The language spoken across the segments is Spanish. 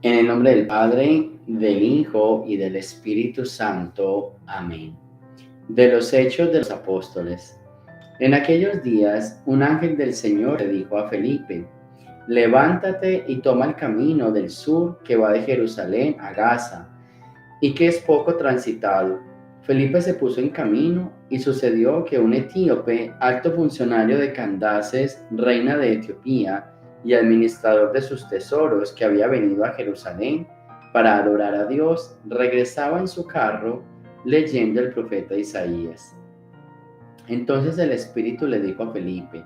En el nombre del Padre, del Hijo y del Espíritu Santo. Amén. De los Hechos de los Apóstoles. En aquellos días, un ángel del Señor le dijo a Felipe: levántate y toma el camino del sur que va de Jerusalén a Gaza, y que es poco transitado. Felipe se puso en camino y sucedió que un etíope, alto funcionario de Candaces, reina de Etiopía, y administrador de sus tesoros, que había venido a Jerusalén para adorar a Dios, regresaba en su carro leyendo el profeta Isaías. Entonces el Espíritu le dijo a Felipe: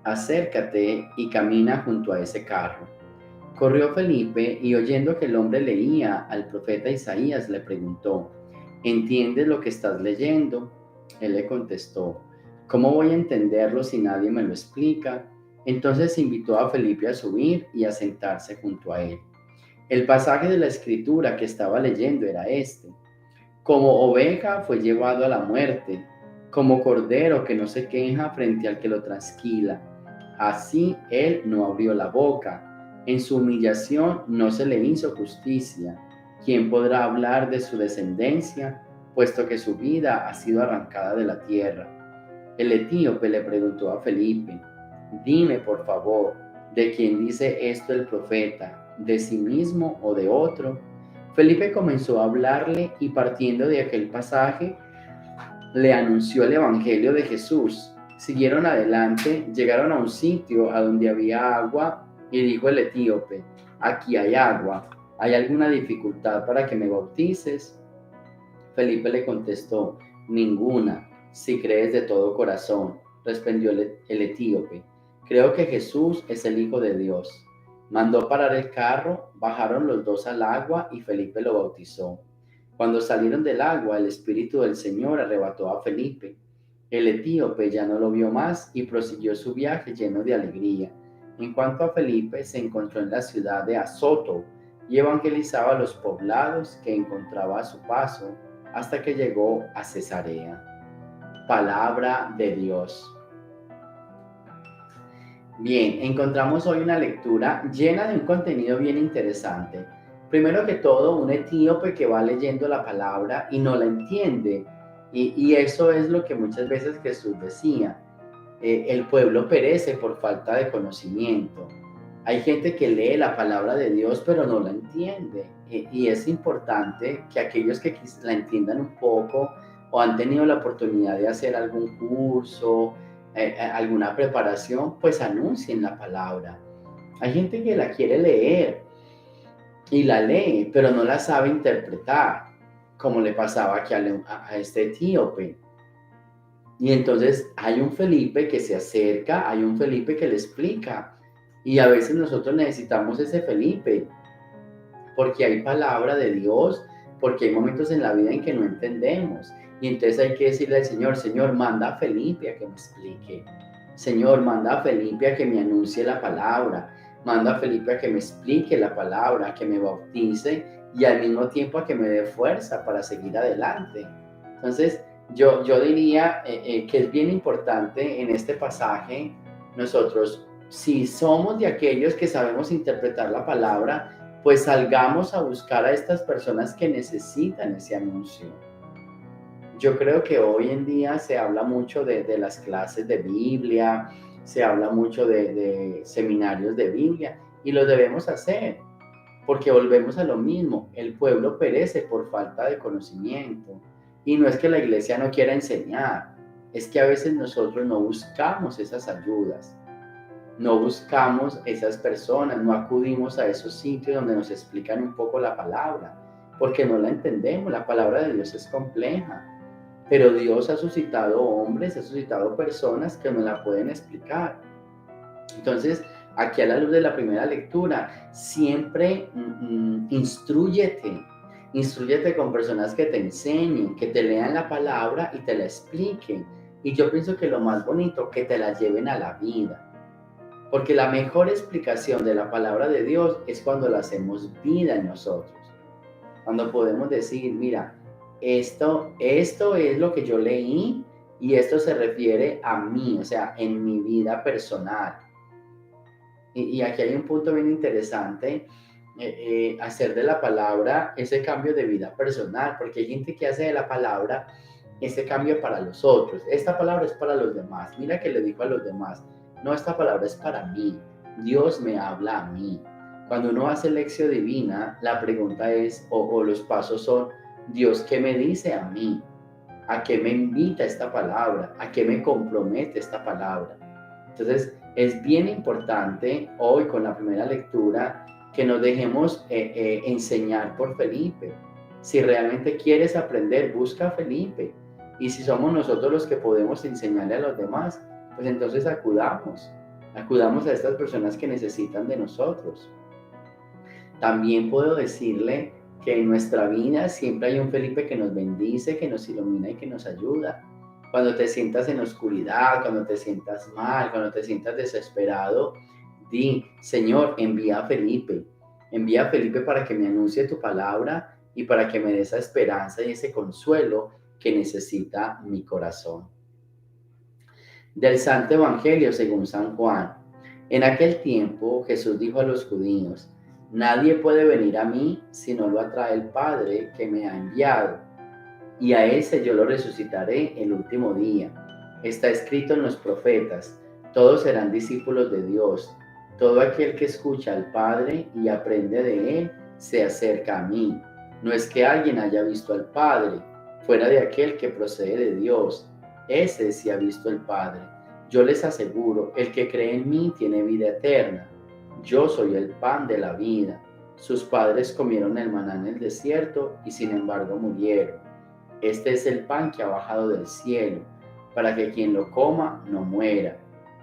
acércate y camina junto a ese carro. Corrió Felipe y, oyendo que el hombre leía al profeta Isaías, le preguntó: ¿entiendes lo que estás leyendo? Él le contestó: ¿cómo voy a entenderlo si nadie me lo explica? Entonces invitó a Felipe a subir y a sentarse junto a él. El pasaje de la escritura que estaba leyendo era este: como oveja fue llevado a la muerte, como cordero que no se queja frente al que lo trasquila. Así él no abrió la boca. En su humillación no se le hizo justicia. ¿Quién podrá hablar de su descendencia, puesto que su vida ha sido arrancada de la tierra? El etíope le preguntó a Felipe: dime, por favor, ¿de quién dice esto el profeta? ¿De sí mismo o de otro? Felipe comenzó a hablarle y, partiendo de aquel pasaje, le anunció el evangelio de Jesús. Siguieron adelante, llegaron a un sitio a donde había agua, y dijo el etíope: aquí hay agua, ¿hay alguna dificultad para que me bautices? Felipe le contestó: ninguna, si crees de todo corazón. Respondió el etíope: creo que Jesús es el Hijo de Dios. Mandó parar el carro, bajaron los dos al agua y Felipe lo bautizó. Cuando salieron del agua, el Espíritu del Señor arrebató a Felipe. El etíope ya no lo vio más y prosiguió su viaje lleno de alegría. En cuanto a Felipe, se encontró en la ciudad de Azoto y evangelizaba los poblados que encontraba a su paso, hasta que llegó a Cesarea. Palabra de Dios. Bien, encontramos hoy una lectura llena de un contenido bien interesante. Primero que todo, un etíope que va leyendo la palabra y no la entiende. Y eso es lo que muchas veces Jesús decía: el pueblo perece por falta de conocimiento. Hay gente que lee la palabra de Dios pero no la entiende. Y es importante que aquellos que la entiendan un poco o han tenido la oportunidad de hacer algún curso, alguna preparación, pues anuncien la palabra. Hay gente que la quiere leer y la lee, pero no la sabe interpretar, como le pasaba aquí a este etíope. Y entonces hay un Felipe que se acerca, hay un Felipe que le explica. Y a veces nosotros necesitamos ese Felipe, porque hay palabra de Dios, porque hay momentos en la vida en que no entendemos. Y entonces hay que decirle al Señor: Señor, manda a Felipe a que me explique. Señor, manda a Felipe a que me anuncie la palabra. Manda a Felipe a que me explique la palabra, a que me bautice y al mismo tiempo a que me dé fuerza para seguir adelante. Entonces, yo diría que es bien importante en este pasaje nosotros, si somos de aquellos que sabemos interpretar la palabra, pues salgamos a buscar a estas personas que necesitan ese anuncio. Yo creo que hoy en día se habla mucho de las clases de Biblia, se habla mucho de seminarios de Biblia, y lo debemos hacer, porque volvemos a lo mismo: el pueblo perece por falta de conocimiento. Y no es que la iglesia no quiera enseñar, es que a veces nosotros no buscamos esas ayudas, no buscamos esas personas, no acudimos a esos sitios donde nos explican un poco la palabra, porque no la entendemos. La palabra de Dios es compleja, pero Dios ha suscitado hombres, ha suscitado personas que nos la pueden explicar. Entonces, aquí, a la luz de la primera lectura, siempre instrúyete con personas que te enseñen, que te lean la palabra y te la expliquen. Y yo pienso que lo más bonito, que te la lleven a la vida. Porque la mejor explicación de la palabra de Dios es cuando la hacemos vida en nosotros. Cuando podemos decir: mira, esto es lo que yo leí y esto se refiere a mí, o sea, en mi vida personal. Y aquí hay un punto bien interesante, hacer de la palabra ese cambio de vida personal, porque hay gente que hace de la palabra ese cambio para los otros. Esta palabra es para los demás. Mira que le dijo a los demás, no, esta palabra es para mí. Dios me habla a mí. Cuando uno hace lección divina, la pregunta es, o los pasos son, Dios, ¿qué me dice a mí? ¿A qué me invita esta palabra? ¿A qué me compromete esta palabra? Entonces, es bien importante hoy con la primera lectura que nos dejemos enseñar por Felipe. Si realmente quieres aprender, busca a Felipe. Y si somos nosotros los que podemos enseñarle a los demás, pues entonces acudamos a estas personas que necesitan de nosotros. También puedo decirle que en nuestra vida siempre hay un Felipe que nos bendice, que nos ilumina y que nos ayuda. Cuando te sientas en oscuridad, cuando te sientas mal, cuando te sientas desesperado, di, Señor, envía a Felipe para que me anuncie tu palabra y para que me dé esa esperanza y ese consuelo que necesita mi corazón. Del Santo Evangelio según San Juan. En aquel tiempo Jesús dijo a los judíos, nadie puede venir a mí si no lo atrae el Padre que me ha enviado, y a ese yo lo resucitaré el último día. Está escrito en los profetas, todos serán discípulos de Dios. Todo aquel que escucha al Padre y aprende de Él, se acerca a mí. No es que alguien haya visto al Padre, fuera de aquel que procede de Dios. Ese sí ha visto al Padre. Yo les aseguro, el que cree en mí tiene vida eterna. Yo soy el pan de la vida. Sus padres comieron el maná en el desierto y sin embargo murieron. Este es el pan que ha bajado del cielo, para que quien lo coma no muera.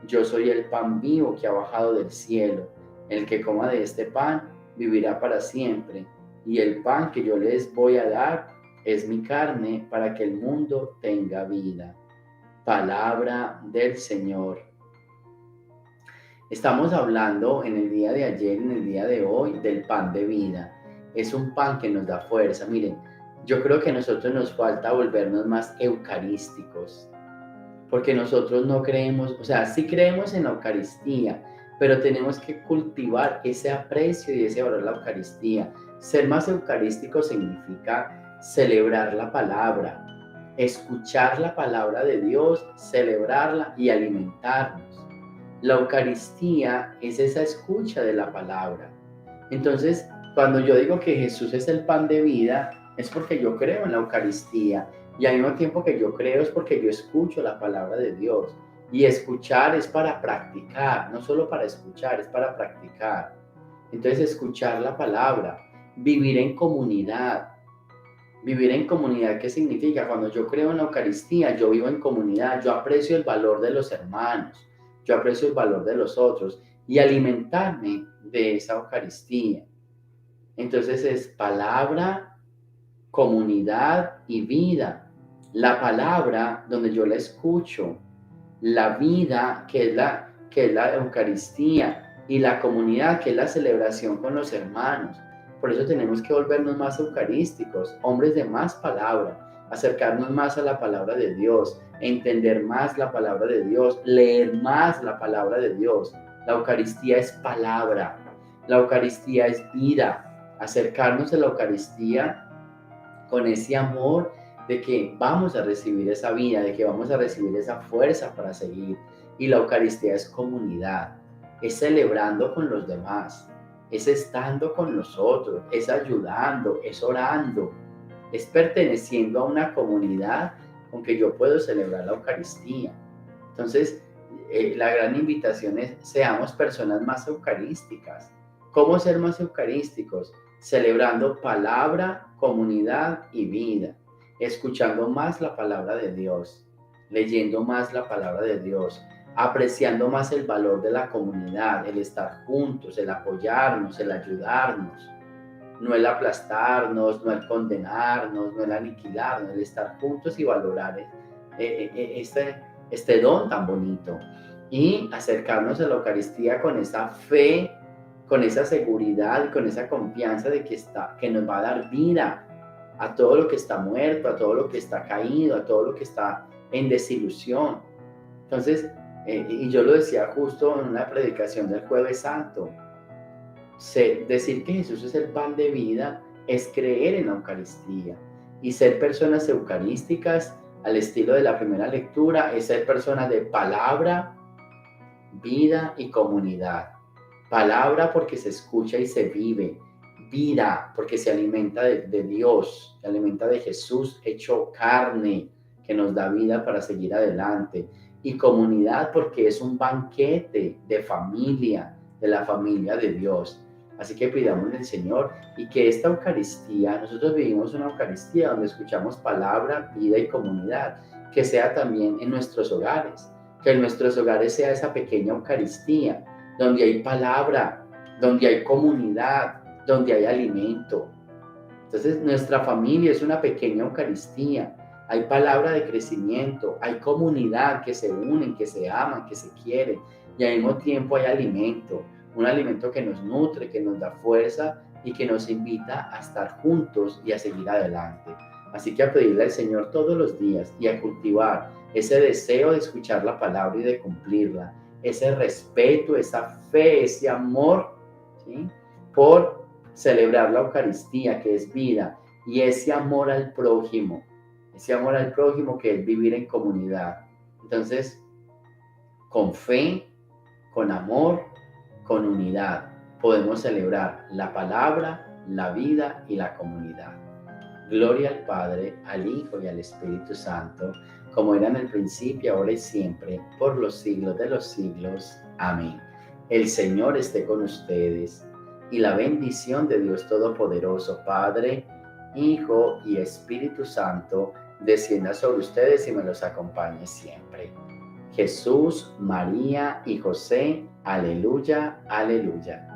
Yo soy el pan vivo que ha bajado del cielo. El que coma de este pan vivirá para siempre. Y el pan que yo les voy a dar es mi carne para que el mundo tenga vida. Palabra del Señor. Estamos hablando en el día de ayer, en el día de hoy, del pan de vida. Es un pan que nos da fuerza. Miren, yo creo que a nosotros nos falta volvernos más eucarísticos, porque nosotros no creemos, o sea, sí creemos en la Eucaristía, pero tenemos que cultivar ese aprecio y ese valor a la Eucaristía. Ser más eucarístico significa celebrar la palabra, escuchar la palabra de Dios, celebrarla y alimentarnos. La Eucaristía es esa escucha de la palabra. Entonces, cuando yo digo que Jesús es el pan de vida, es porque yo creo en la Eucaristía. Y al mismo tiempo que yo creo es porque yo escucho la palabra de Dios. Y escuchar es para practicar, no solo para escuchar, es para practicar. Entonces, escuchar la palabra, vivir en comunidad. Vivir en comunidad, ¿qué significa? Cuando yo creo en la Eucaristía, yo vivo en comunidad, yo aprecio el valor de los hermanos, yo aprecio el valor de los otros y alimentarme de esa Eucaristía. Entonces es palabra, comunidad y vida. La palabra donde yo la escucho, la vida que es la Eucaristía y la comunidad que es la celebración con los hermanos. Por eso tenemos que volvernos más eucarísticos, hombres de más palabra, acercarnos más a la palabra de Dios, entender más la palabra de Dios, leer más la palabra de Dios. La Eucaristía es palabra, la Eucaristía es vida. Acercarnos a la Eucaristía con ese amor de que vamos a recibir esa vida, de que vamos a recibir esa fuerza para seguir. Y la Eucaristía es comunidad, es celebrando con los demás, es estando con nosotros, es ayudando, es orando, es perteneciendo a una comunidad con que yo puedo celebrar la Eucaristía. Entonces, la gran invitación es seamos personas más eucarísticas. ¿Cómo ser más eucarísticos? Celebrando palabra, comunidad y vida, escuchando más la palabra de Dios, leyendo más la palabra de Dios, apreciando más el valor de la comunidad, el estar juntos, el apoyarnos, el ayudarnos, no el aplastarnos, no el condenarnos, no el aniquilarnos, el estar juntos y valorar este don tan bonito y acercarnos a la Eucaristía con esa fe, con esa seguridad, con esa confianza de que nos va a dar vida a todo lo que está muerto, a todo lo que está caído, a todo lo que está en desilusión. Entonces, y yo lo decía justo en una predicación del Jueves Santo, decir que Jesús es el pan de vida es creer en la Eucaristía. Y ser personas eucarísticas, al estilo de la primera lectura, es ser personas de palabra, vida y comunidad. Palabra porque se escucha y se vive. Vida porque se alimenta de Dios, se alimenta de Jesús hecho carne, que nos da vida para seguir adelante. Y comunidad porque es un banquete de familia, de la familia de Dios. Así que pidamos al Señor y que esta Eucaristía, nosotros vivimos una Eucaristía donde escuchamos palabra, vida y comunidad, que sea también en nuestros hogares, que en nuestros hogares sea esa pequeña Eucaristía, donde hay palabra, donde hay comunidad, donde hay alimento. Entonces nuestra familia es una pequeña Eucaristía. Hay palabra de crecimiento, hay comunidad que se unen, que se aman, que se quieren, y al mismo tiempo hay alimento, un alimento que nos nutre, que nos da fuerza y que nos invita a estar juntos y a seguir adelante. Así que a pedirle al Señor todos los días y a cultivar ese deseo de escuchar la palabra y de cumplirla, ese respeto, esa fe, ese amor, ¿sí?, por celebrar la Eucaristía, que es vida, y ese amor al prójimo que es vivir en comunidad. Entonces, con fe, con amor, con unidad, podemos celebrar la palabra, la vida y la comunidad. Gloria al Padre, al Hijo y al Espíritu Santo, como era en el principio, ahora y siempre, por los siglos de los siglos. Amén. El Señor esté con ustedes, y la bendición de Dios Todopoderoso, Padre, Hijo y Espíritu Santo, descienda sobre ustedes y me los acompañe siempre. Jesús, María y José, aleluya, aleluya.